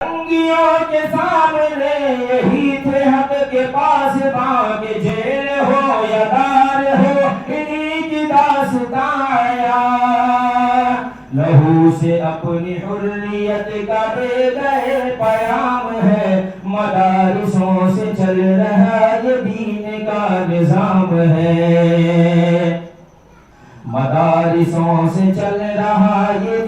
جنگیوں کے سامنے یہی تھے حق کے پاس باں، جیل ہو یا دار ہو انہی کی داستان آیا، لہو سے اپنی حریت کا دے گئے پیام ہے، مدارسوں سے چل رہا یہ دین کا نظام ہے، مدارسوں سے چل رہا یہ